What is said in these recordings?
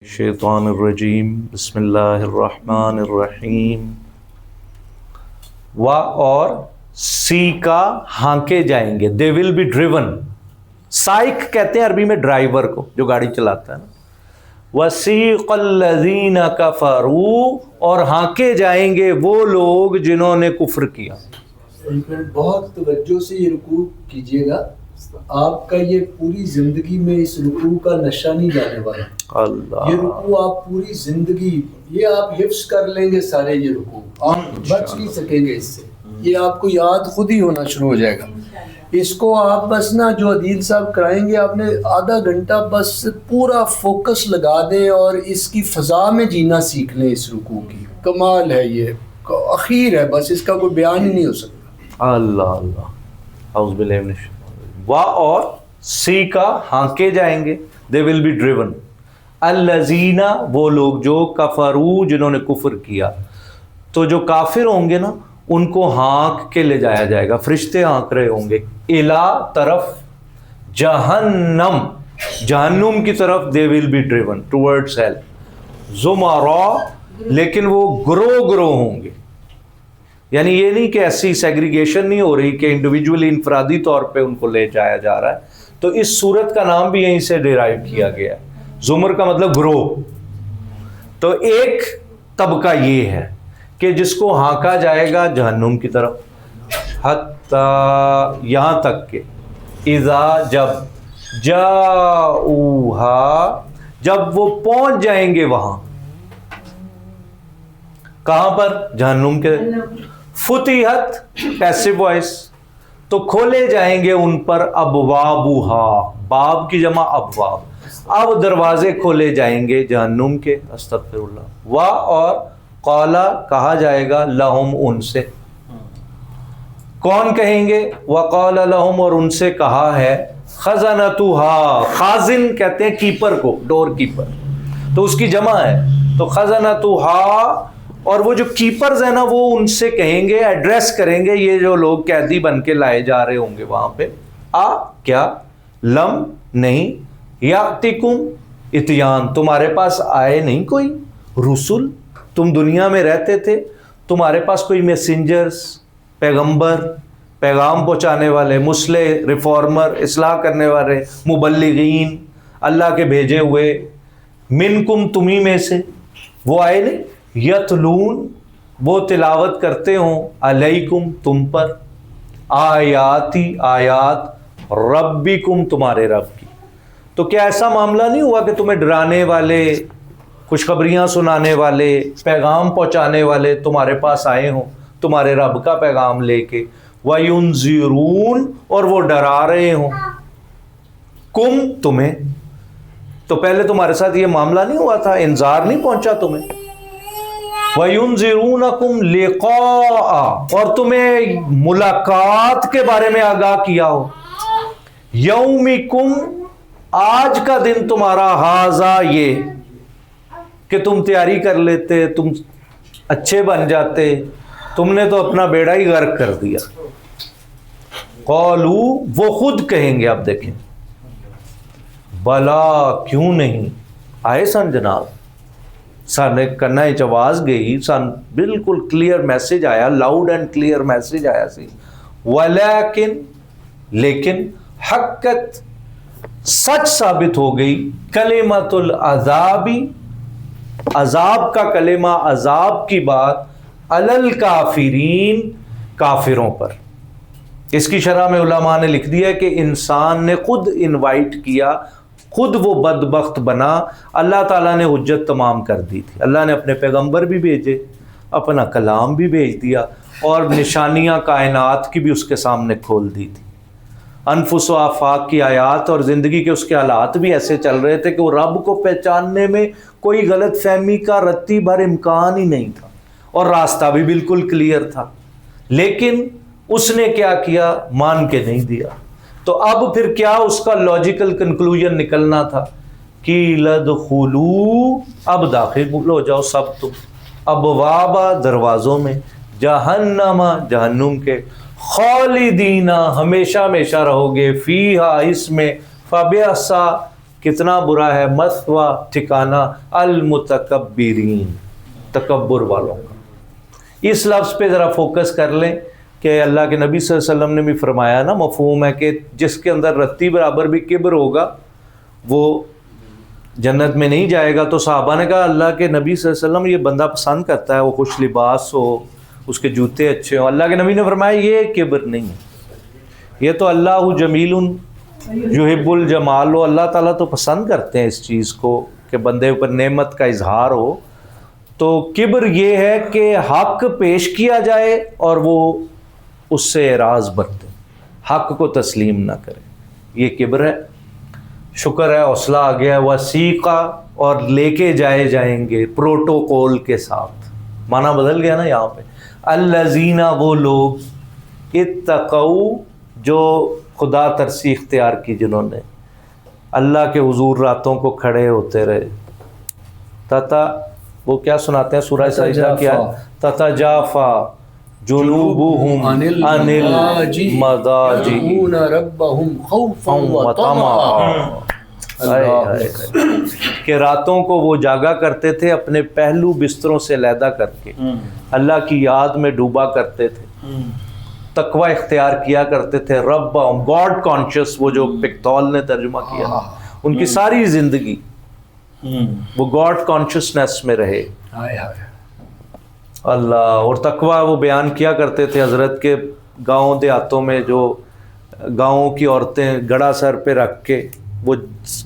شیطان الرجیم بسم اللہ الرحمن الرحیم۔ و اور سی کا ہانکے جائیں گے، دے ول بی ڈریون۔ سائق کہتے ہیں عربی میں ڈرائیور کو جو گاڑی چلاتا ہے نا۔ وسیق الذین کفروا، اور ہانکے جائیں گے وہ لوگ جنہوں نے کفر کیا۔ بہت توجہ سے یہ رکوع کیجئے گا، آپ کا یہ پوری زندگی میں اس رکوع کا نشہ نہیں جانے والا۔ اللہ، یہ رکوع آپ پوری زندگی یہ آپ حفظ کر لیں گے سارے، یہ رکوع آپ بچ نہیں سکیں گے اس سے، یہ آپ کو یاد خود ہی ہونا شروع ہو جائے گا۔ اس کو آپ بس نا جو عدیل صاحب کرائیں گے، آپ نے آدھا گھنٹہ بس پورا فوکس لگا دیں اور اس کی فضا میں جینا سیکھ لیں۔ اس رکوع کی کمال ہے، یہ اخیر ہے، بس اس کا کوئی بیان ہی نہیں ہو سکتا۔ اللہ اللہ، اعوذ باللہ من الشیطان۔ و اور سی کا ہانکے جائیں گے، دے ول بی ڈریون۔ الذین، وہ لوگ جو کفروا، جنہوں نے کفر کیا۔ تو جو کافر ہوں گے نا، ان کو ہانک کے لے جایا جائے گا، فرشتے ہانک رہے ہوں گے، الا طرف جہنم، جہنم کی طرف، they will be driven towards hell, زمرا، لیکن وہ گروہ گروہ ہوں گے۔ یعنی یہ نہیں کہ ایسی سیگریگیشن نہیں ہو رہی کہ انڈیویجولی انفرادی طور پہ ان کو لے جایا جا رہا ہے۔ تو اس صورت کا نام بھی یہیں سے ڈیرائیو کیا گیا ہے، زمر کا مطلب گروہ۔ تو ایک طبقہ یہ ہے کہ جس کو ہانکا جائے گا جہنم کی طرف، حتیٰ یہاں تک کہ اذا، جب، جاؤہا، جب وہ پہنچ جائیں گے وہاں، کہاں پر؟ جہنم کے۔ فتحت، پیسو وائس، تو کھولے جائیں گے ان پر ابوابہا، باب کی جمع ابواب، اب دروازے کھولے جائیں گے جہنم کے، استغفر اللہ۔ و اور قالا، کہا جائے گا لہم، ان سے۔ کون کہیں گے؟ وقال لہم، اور ان سے کہا ہے، خزنتہا، خازن کہتے ہیں کیپر کو، ڈور کیپر، تو اس کی جمع ہے، تو خزنتہا، اور وہ جو کیپرز ہیں نا، وہ ان سے کہیں گے، ایڈریس کریں گے یہ جو لوگ قیدی بن کے لائے جا رہے ہوں گے وہاں پہ، کیا لم، نہیں، یاتکم اتیان، تمہارے پاس آئے نہیں کوئی رسول، تم دنیا میں رہتے تھے، تمہارے پاس کوئی میسنجرز، پیغمبر، پیغام پہنچانے والے، مصلح، ریفارمر، اصلاح کرنے والے، مبلغین، اللہ کے بھیجے ہوئے، منکم، تمہیں میں سے، وہ آئے نہیں؟ یتلون، وہ تلاوت کرتے ہوں، علیکم، تم پر، آیاتی، آیات، ربکم، تمہارے رب کی۔ تو کیا ایسا معاملہ نہیں ہوا کہ تمہیں ڈرانے والے، خوشخبریاں سنانے والے، پیغام پہنچانے والے تمہارے پاس آئے ہوں تمہارے رب کا پیغام لے کے؟ وَيُنذِرُونَ، اور وہ ڈرا رہے ہوں، کم، تمہیں۔ تو پہلے تمہارے ساتھ یہ معاملہ نہیں ہوا تھا، انذار نہیں پہنچا تمہیں؟ وَيُنذِرُونَكُمْ لِقَاءَ، اور تمہیں ملاقات کے بارے میں آگاہ کیا ہو، یومکم، آج کا دن تمہارا، ہاذا، یہ کہ تم تیاری کر لیتے، تم اچھے بن جاتے، تم نے تو اپنا بیڑا ہی غرق کر دیا۔ قالو، وہ خود کہیں گے، اب دیکھیں، بلا، کیوں نہیں، آئے سن جناب، سن کنا چ آواز گئی، سن بالکل کلیئر میسج آیا، لاؤڈ اینڈ کلیئر میسج آیا سی، ولیکن، لیکن، حقت، سچ ثابت ہو گئی، کلمۃ العذابی، عذاب کا کلمہ، عذاب کی بات، علی الکافرین، کافروں پر۔ اس کی شرح میں علماء نے لکھ دیا کہ انسان نے خود انوائٹ کیا، خود وہ بدبخت بنا، اللہ تعالیٰ نے حجت تمام کر دی تھی، اللہ نے اپنے پیغمبر بھی بھیجے، اپنا کلام بھی بھیج دیا، اور نشانیاں کائنات کی بھی اس کے سامنے کھول دی تھی، انفس و آفاق کی آیات، اور زندگی کے اس کے حالات بھی ایسے چل رہے تھے کہ وہ رب کو پہچاننے میں کوئی غلط فہمی کا رتی بھر امکان ہی نہیں تھا، اور راستہ بھی بالکل کلیئر تھا، لیکن اس نے کیا کیا؟ مان کے نہیں دیا۔ تو اب پھر کیا اس کا لاجیکل کنکلوژن نکلنا تھا کہ لدخلوا، اب داخل ہو جاؤ سب تم، ابواب، دروازوں میں، جہنم، جہنم کے، خالدین، ہمیشہ ہمیشہ رہو گے، فیہا، اس میں، فبئس، کتنا برا ہے مثوی ٹھکانہ المتکبرین، تکبر والوں کا۔ اس لفظ پہ ذرا فوکس کر لیں کہ اللہ کے نبی صلی اللہ علیہ وسلم نے بھی فرمایا نا، مفہوم ہے کہ جس کے اندر رتی برابر بھی کبر ہوگا وہ جنت میں نہیں جائے گا۔ تو صحابہ نے کہا اللہ کے نبی صلی اللہ علیہ وسلم یہ بندہ پسند کرتا ہے، وہ خوش لباس ہو، اس کے جوتے اچھے ہوں۔ اللہ کے نبی نے فرمایا یہ کبر نہیں ہے، یہ تو اللہ جمیل یحب الجمال ہو، اللہ تعالیٰ تو پسند کرتے ہیں اس چیز کو کہ بندے اوپر نعمت کا اظہار ہو۔ تو کبر یہ ہے کہ حق پیش کیا جائے اور وہ اس سے اعراض برتے، حق کو تسلیم نہ کرے، یہ کبر ہے۔ شکر ہے حوصلہ آ گیا، وسیقہ اور لے کے جائے جائیں گے پروٹوکول کے ساتھ، معنی بدل گیا نا یہاں پہ۔ الذین وہ لوگ اتقوا جو خدا ترسی اختیار کی، جنہوں نے اللہ کے حضور راتوں کو کھڑے ہوتے رہے، تتا وہ کیا سناتے ہیں سورہ سجدہ کیا، تتجافا جنوبہم عن المضاجع يدعون ربهم خوفا وطمعا، کہ راتوں کو وہ جاگا کرتے تھے اپنے پہلو بستروں سے علیحدہ کر کے، اللہ کی یاد میں ڈوبا کرتے تھے، تقوی اختیار کیا کرتے تھے، ربہم گاڈ کانشیس، وہ جو پکتول نے ترجمہ کیا، ان کی ساری زندگی وہ گاڈ کانشیسنس میں رہے۔ اللہ، اور تقوی وہ بیان کیا کرتے تھے حضرت کے گاؤں دیہاتوں میں، جو گاؤں کی عورتیں گڑا سر پہ رکھ کے، وہ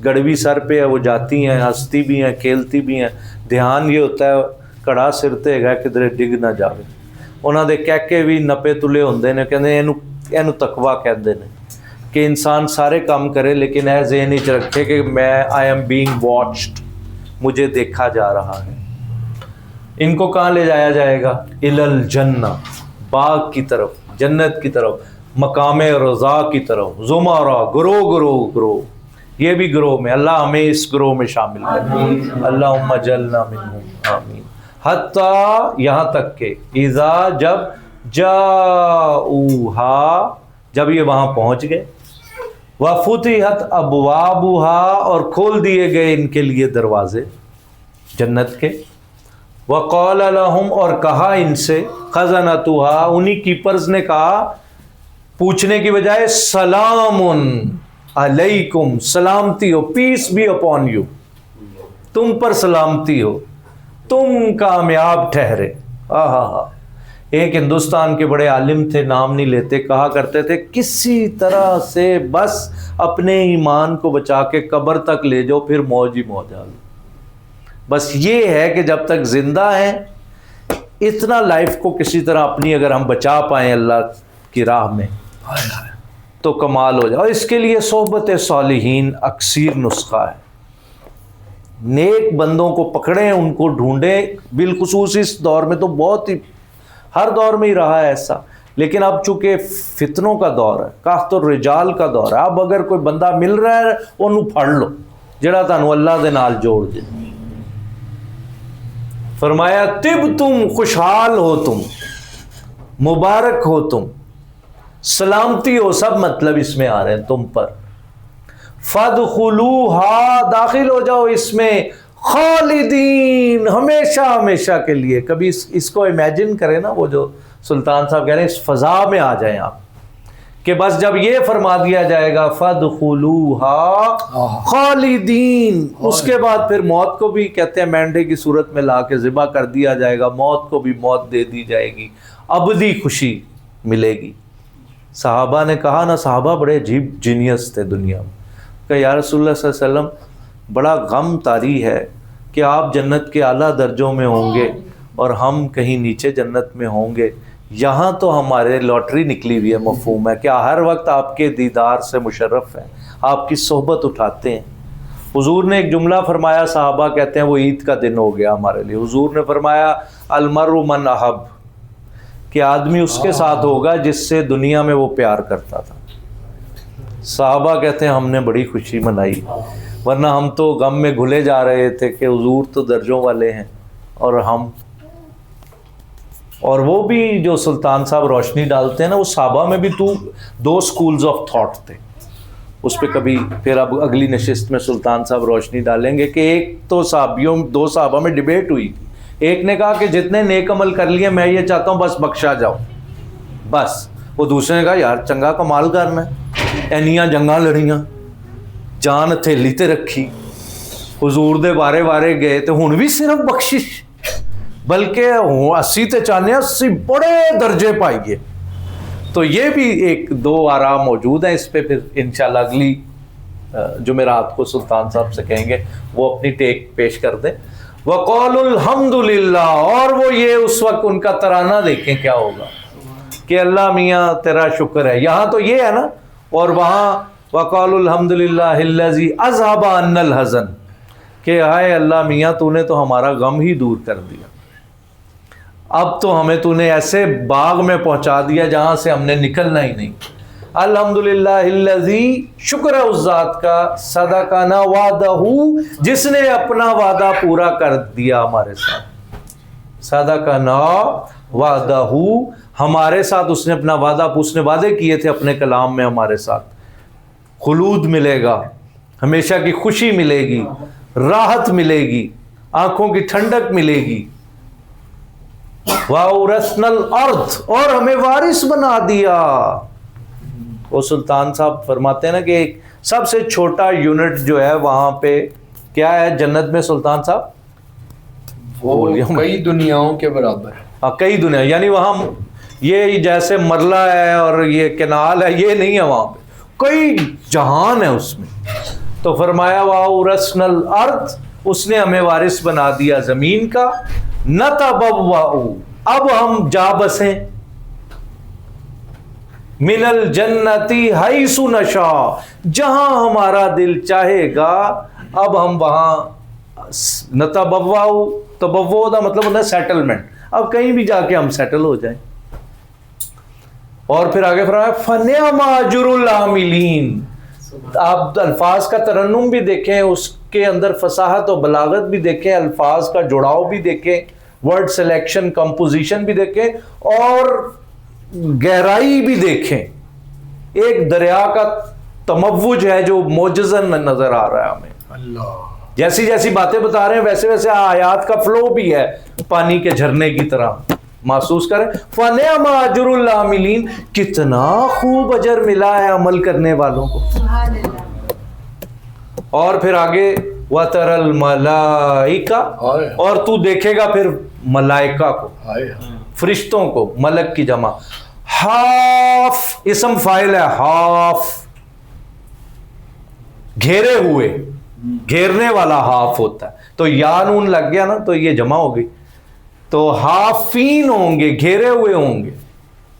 گڑوی سر پہ ہے، وہ جاتی ہیں، ہنستی بھی ہیں، کھیلتی بھی ہیں، دھیان یہ ہوتا ہے کڑا سر تے گا کدھر ڈگ نہ جاوے۔ انہاں دے کہہ کے بھی نپے تلے ہوندے نے، کہندے اینو تقوی کہندے نے، کہ انسان سارے کام کرے لیکن اے ذہن وچ رکھے کہ میں آئی ایم بینگ واچڈ، مجھے دیکھا جا رہا ہے۔ ان کو کہاں لے جایا جائے گا؟ الی الجنہ، باغ کی طرف، جنت کی طرف، مقام رضا کی طرف، زمرہ، گروہ، یہ بھی گروہ میں، اللہ ہمیں اس گروہ میں شامل کرے، اللہم اجعلنا منہم، آمین۔ حتیٰ یہاں تک کہ اذا جب جاؤہا، جب یہ وہاں پہنچ گئے، وفتحت ابوابہا، اور کھول دیے گئے ان کے لیے دروازے جنت کے، وقال لہم، اور کہا ان سے، خزنتہا، انہی کیپرز نے کہا پوچھنے کی بجائے، سلام علیکم، سلامتی ہو، پیس بی اپون یو، تم پر سلامتی ہو، تم کامیاب ٹھہرے۔ ایک ہندوستان کے بڑے عالم تھے، نام نہیں لیتے، کہا کرتے تھے کسی طرح سے بس اپنے ایمان کو بچا کے قبر تک لے جاؤ، پھر موج ہی موج آ گئی۔ بس یہ ہے کہ جب تک زندہ ہیں اتنا لائف کو کسی طرح اپنی اگر ہم بچا پائیں اللہ کی راہ میں تو کمال ہو جائے۔ اور اس کے لیے صحبت صالحین اکثیر نسخہ ہے، نیک بندوں کو پکڑیں، ان کو ڈھونڈیں، بالخصوص اس دور میں تو بہت ہی، ہر دور میں ہی رہا ہے ایسا، لیکن اب چونکہ فتنوں کا دور ہے، قحط الرجال کا دور ہے، اب اگر کوئی بندہ مل رہا ہے انہوں پھڑ لو جڑا تانوں اللہ دے نال جوڑ دے۔ فرمایا طب تم، خوشحال ہو تم، مبارک ہو تم، سلامتی ہو، سب مطلب اس میں آ رہے ہیں تم پر۔ فادخلوها، داخل ہو جاؤ اس میں، خالدین، ہمیشہ ہمیشہ کے لیے۔ کبھی اس کو امیجن کریں نا، وہ جو سلطان صاحب کہہ رہے ہیں اس فضا میں آ جائیں آپ، کہ بس جب یہ فرما دیا جائے گا فادخلوها خالدین، اس کے بعد پھر موت کو بھی کہتے ہیں مینڈے کی صورت میں لا کے ذبح کر دیا جائے گا، موت کو بھی موت دے دی جائے گی، ابدی خوشی ملے گی۔ صحابہ نے کہا نا، صحابہ بڑے عجیب جینیس تھے دنیا میں، کہ یا رسول اللہ صلی اللہ علیہ وسلم بڑا غم طاری ہے کہ آپ جنت کے اعلیٰ درجوں میں ہوں گے اور ہم کہیں نیچے جنت میں ہوں گے، یہاں تو ہمارے لاٹری نکلی ہوئی ہے، مفہوم ہے کیا ہر وقت آپ کے دیدار سے مشرف ہیں، آپ کی صحبت اٹھاتے ہیں۔ حضور نے ایک جملہ فرمایا، صحابہ کہتے ہیں وہ عید کا دن ہو گیا ہمارے لیے، حضور نے فرمایا المرء من احب، کہ آدمی اس کے ساتھ ہوگا جس سے دنیا میں وہ پیار کرتا تھا۔ صحابہ کہتے ہیں ہم نے بڑی خوشی منائی، ورنہ ہم تو غم میں گھلے جا رہے تھے کہ حضور تو درجوں والے ہیں اور ہم، اور وہ بھی جو سلطان صاحب روشنی ڈالتے ہیں نا، وہ صحابہ میں بھی دو سکولز آف تھاٹ تھے۔ اس پہ کبھی پھر اب اگلی نشست میں سلطان صاحب روشنی ڈالیں گے کہ ایک تو دو صحابہ میں ڈیبیٹ ہوئی تھی. ایک نے کہا کہ جتنے نیک عمل کر لیے میں یہ چاہتا ہوں بس بخشا جاؤ بس. وہ دوسرے نے کہا یار چنگا کمال کرنا ہے, اینیاں جنگاں لڑیاں, جان ہتھیلی تے رکھی, حضور دے بارے بارے گئے تو ہن بھی صرف بخشش, بلکہ 80 تے چاہنے 80 بڑے درجے پائیے. تو یہ بھی ایک دو آراء موجود ہیں اس پہ, پھر انشاءاللہ اگلی جمعرات کو سلطان صاحب سے کہیں گے وہ اپنی ٹیک پیش کر دیں. وَقَالُوا الْحَمْدُ لِلَّهِ, اور وہ یہ اس وقت ان کا ترانہ دیکھیں کیا ہوگا کہ اللہ میاں تیرا شکر ہے. یہاں تو یہ ہے نا, اور وہاں وَقَالُوا الْحَمْدُ لِلَّهِ الَّذِي أَذْهَبَ عَنَّا الْحَزَنَ, کہ ہائے اللہ میاں تو نے تو ہمارا غم ہی دور کر دیا, اب تو ہمیں تو نے ایسے باغ میں پہنچا دیا جہاں سے ہم نے نکلنا ہی نہیں. الحمدللہ الذی, شکر ہے اس ذات کا, صدقنا وعدہ, جس نے اپنا وعدہ پورا کر دیا ہمارے ساتھ. صدقنا وعدہ, ہمارے ساتھ اس نے اپنا وعدہ, اس نے وعدے کیے تھے اپنے کلام میں ہمارے ساتھ. خلود ملے گا, ہمیشہ کی خوشی ملے گی, راحت ملے گی, آنکھوں کی ٹھنڈک ملے گی. وَأَوْرَثْنَا الْأَرْضَ, اور ہمیں وارث بنا دیا. وہ سلطان صاحب فرماتے ہیں نا کہ ایک سب سے چھوٹا یونٹ جو ہے وہاں پہ کیا ہے جنت میں سلطان صاحب, وہ کئی دنیاؤں کے برابر. ہاں کئی دنیا, یعنی وہاں یہ جیسے مرلہ ہے اور یہ کنال ہے, یہ نہیں ہے, وہاں پہ کئی جہان ہے اس میں. تو فرمایا وَأَوْرَثْنَا الْأَرْضَ, اس نے ہمیں وارث بنا دیا زمین کا. نَتَبَوَّأُ, اب ہم جا بسیں, من الجنتی حیث نشاء, جہاں ہمارا دل چاہے گا اب ہم وہاں. نتبوّأ, تبوّع کا مطلب ہوتا ہے سیٹلمنٹ, اب کہیں بھی جا کے ہم سیٹل ہو جائیں. اور پھر آگے فرمایا فَنِعْمَ أَجْرُ الْعَامِلِينَ. آپ الفاظ کا ترنم بھی دیکھیں, اس کے اندر فصاحت و بلاغت بھی دیکھیں, الفاظ کا جڑاؤ بھی دیکھیں, ورڈ سلیکشن کمپوزیشن بھی دیکھیں, اور گہرائی بھی دیکھیں. ایک دریا کا تموج ہے جو معجزن نظر آ رہا ہے ہمیں. اللہ, جیسی جیسی باتیں بتا رہے ہیں ویسے ویسے آیات کا فلو بھی ہے پانی کے جھرنے کی طرح محسوس کریں. فَنِعْمَ أَجْرُ الْعَامِلِينَ, کتنا خوب اجر ملا ہے عمل کرنے والوں کو. اور پھر آگے وَتَرَى الْمَلَائِكَ, اور تو دیکھے گا پھر ملائکہ کو, فرشتوں کو, ملک کی جمع. حاف اسم فاعل ہے, حاف گھیرے ہوئے, گھیرنے والا حاف ہوتا ہے, تو یا نون لگ گیا نا تو یہ جمع ہو گئی. تو حافین ہوں گے, گھیرے ہوئے ہوں گے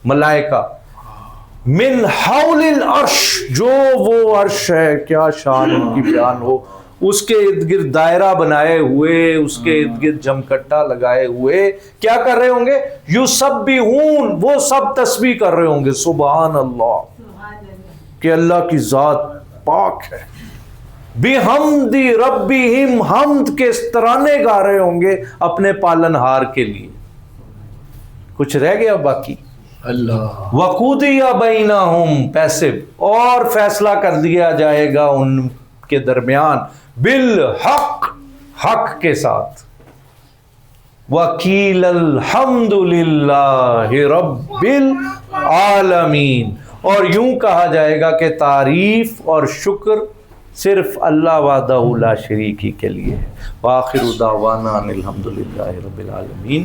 ملائکہ. من حول العرش, جو وہ عرش ہے, کیا شان ان کی بیان ہو, اس کے ارد گرد دائرہ بنائے ہوئے, اس کے ارد گرد جمکٹا لگائے ہوئے, کیا کر رہے ہوں گے, یسبحون, وہ سب تسبیح کر رہے ہوں گے. سبحان اللہ, کہ اللہ کی ذات پاک ہے. بحمد ربہم, حمد کے ترانے گا رہے ہوں گے اپنے پالن ہار کے لیے. کچھ رہ گیا باقی؟ اللہ. وقودی بینہم, پیسو, اور فیصلہ کر دیا جائے گا ان کے درمیان بالحق, حق کے ساتھ. وقیل الحمد للہ رب العالمین, اور یوں کہا جائے گا کہ تعریف اور شکر صرف اللہ وحدہ لا شریک ہی کے لیے ہے. وآخر دعوانا ان الحمد للہ رب العالمین.